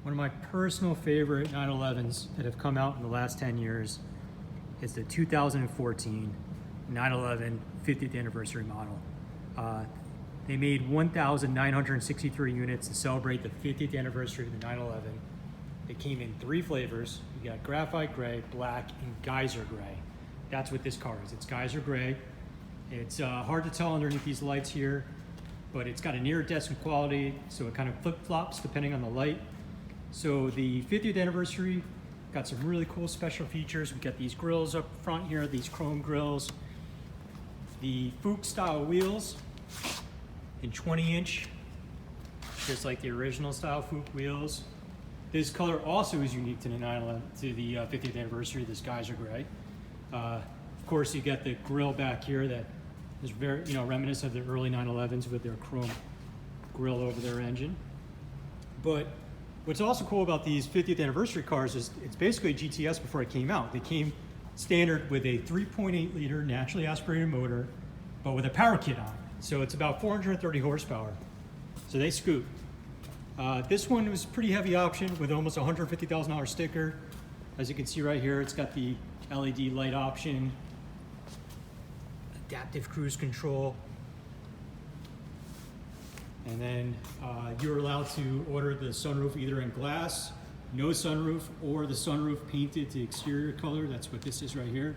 One of my personal favorite 911s that have come out in the last 10 years is the 2014 911 50th anniversary model. They made 1,963 units to celebrate the 50th anniversary of the 911. It came in 3 flavors. You got graphite gray, black, and Geyser gray. That's what this car is. It's Geyser gray. It's hard to tell underneath these lights here, but it's got an iridescent quality, so it kind of flip-flops depending on the light. So the 50th anniversary got some really cool special features. We got these grills up front here, these chrome grills, the Fuchs style wheels in 20-inch, just like the original style Fuchs wheels. This color also is unique to the 50th anniversary, this Geyser gray. Of course, you got the grill back here that is very, reminiscent of the early 911s with their chrome grill over their engine. But what's also cool about these 50th anniversary cars is it's basically a GTS before it came out. They came standard with a 3.8 liter naturally aspirated motor, but with a power kit on it. So it's about 430 horsepower. So they scoot. This one was a pretty heavy option with almost $150,000 sticker. As you can see right here, it's got the LED light option, adaptive cruise control, and then you're allowed to order the sunroof either in glass, no sunroof, or the sunroof painted to exterior color. That's what this is right here.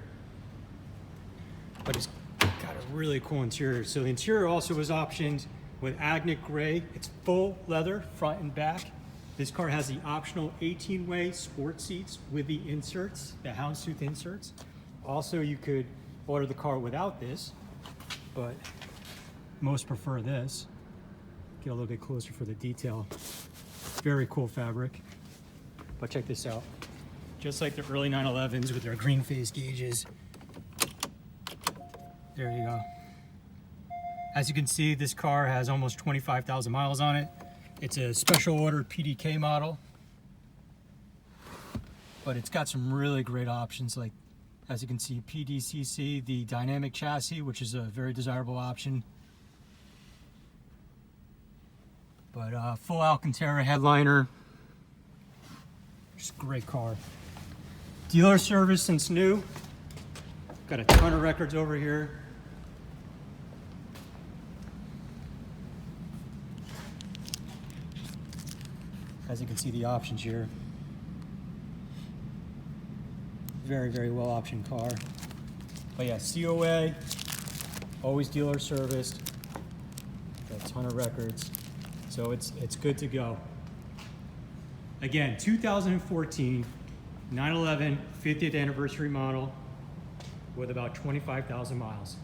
But it's got a really cool interior. So the interior also was optioned with Agate gray. It's full leather front and back. This car has the optional 18-way sport seats with the inserts, the houndstooth inserts. Also, you could order the car without this, but most prefer this. Get a little bit closer for the detail. Very cool fabric. But check this out. Just like the early 911s with their green phase gauges. There you go. As you can see, this car has almost 25,000 miles on it. It's a special ordered PDK model, but it's got some really great options, like, as you can see, PDCC, the dynamic chassis, which is a very desirable option. But full Alcantara headliner. Just a great car. Dealer service since new. Got a ton of records over here. As you can see, the options here. Very, very well optioned car. But yeah, COA, always dealer serviced. Got a ton of records. So it's good to go. Again, 2014 911 50th anniversary model with about 25,000 miles.